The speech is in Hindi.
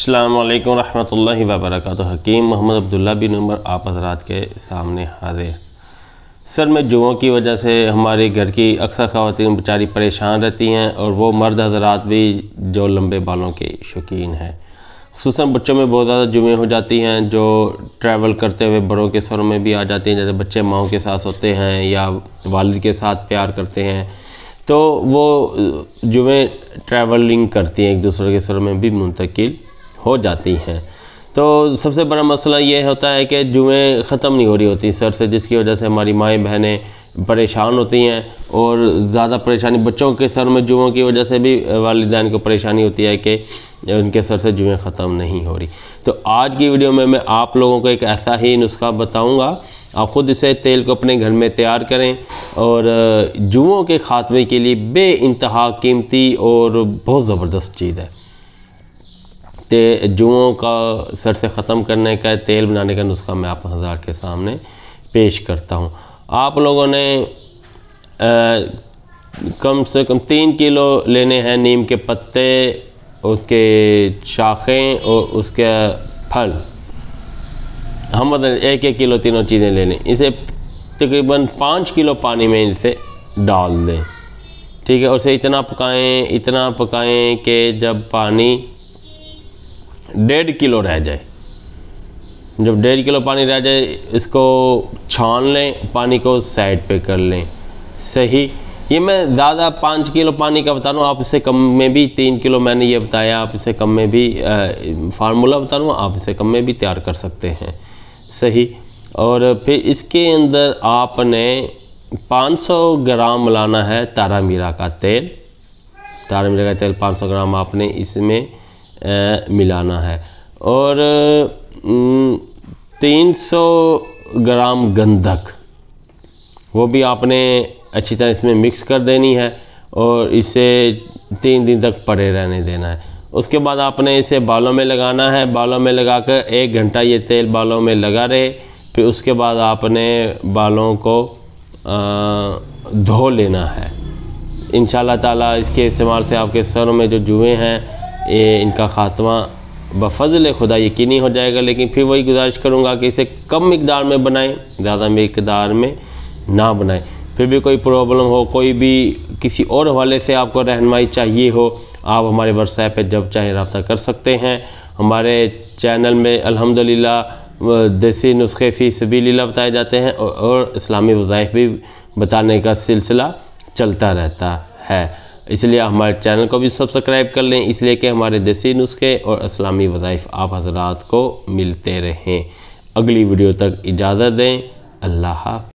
अस्सलाम वालेकुम रहमतुल्लाहि व बरकातुहू। हकीम मोहम्मद अब्दुल्ला बिन उमर आप हज़रात के सामने हाजिर। सर में जुओं की वजह से हमारे घर की अक्सर ख़वातीन बेचारी परेशान रहती हैं, और वो मर्द हज़रात भी जो लंबे बालों के शौकीन हैं। ख़ुसूसन बच्चों में बहुत ज़्यादा जुएँ हो जाती हैं, जो ट्रैवल करते हुए बड़ों के सरों में भी आ जाती हैं। जैसे बच्चे माओं के साथ होते हैं या वालिद के साथ प्यार करते हैं, तो वो जुएँ ट्रैवलिंग करती हैं, एक दूसरे के सरों में भी मुंतकिल हो जाती हैं। तो सबसे बड़ा मसला ये होता है कि जुएँ ख़त्म नहीं हो रही होती सर से, जिसकी वजह से हमारी माएँ बहनें परेशान होती हैं, और ज़्यादा परेशानी बच्चों के सर में जुओं की वजह से भी वालिदैन को परेशानी होती है कि उनके सर से जुएँ ख़त्म नहीं हो रही। तो आज की वीडियो में मैं आप लोगों को एक ऐसा ही नुस्खा बताऊँगा, आप ख़ुद इसे तेल को अपने घर में तैयार करें, और जुओं के ख़ात्मे के लिए बेइंतहा कीमती और बहुत ज़बरदस्त चीज़ है। तो जुओं का सर से ख़त्म करने का तेल बनाने का नुस्खा मैं आप हज़रात के सामने पेश करता हूँ। आप लोगों ने कम से कम 3 किलो लेने हैं नीम के पत्ते, उसके शाखें और उसके फल। हम मतलब 1-1 किलो तीनों चीज़ें ले लें। इसे तकरीबन 5 किलो पानी में इसे डाल दें, ठीक है। उसे इतना पकाएं कि जब पानी 1.5 किलो रह जाए। जब 1.5 किलो पानी रह जाए, इसको छान लें, पानी को साइड पे कर लें। सही, ये मैं ज़्यादा 5 किलो पानी का बता रहा हूँ, आप इसे कम में भी 3 किलो मैंने ये बताया, आप इसे कम में भी फार्मूला बता रहा हूँ, आप इसे कम में भी तैयार कर सकते हैं। सही, और फिर इसके अंदर आपने 500 ग्राम मिलाना है तारा मीरा का तेल। तारा मीरा का तेल 500 ग्राम आपने इसमें मिलाना है, और 300 ग्राम गंधक वो भी आपने अच्छी तरह इसमें मिक्स कर देनी है, और इसे 3 दिन तक पड़े रहने देना है। उसके बाद आपने इसे बालों में लगाना है। बालों में लगाकर 1 घंटा ये तेल बालों में लगा रहे। फिर उसके बाद आपने बालों को धो लेना है। इंशाअल्लाह ताला इसके इस्तेमाल से आपके सरों में जो जुएँ हैं इनका ख़ात्मा बफ़ज़ल खुदा यकीनी हो जाएगा। लेकिन फिर वही गुजारिश करूँगा कि इसे कम मिक़दार में बनाएं, ज़्यादा मिक़दार में ना बनाएं। फिर भी कोई प्रॉब्लम हो, कोई भी किसी और हवाले से आपको रहनुमाई चाहिए हो, आप हमारे व्हाट्सएप पे जब चाहें रब्ता कर सकते हैं। हमारे चैनल में अल्हम्दुलिल्लाह देसी नुस्खे फ़ी सबीलिल्लाह बताए जाते हैं, और इस्लामी वज़ाइफ भी बताने का सिलसिला चलता रहता है। इसलिए हमारे चैनल को भी सब्सक्राइब कर लें, इसलिए कि हमारे देसी नुस्खे और इस्लामी वज़ाइफ आप हज़रात को मिलते रहें। अगली वीडियो तक इजाज़त दें। अल्लाह हाफ़िज़।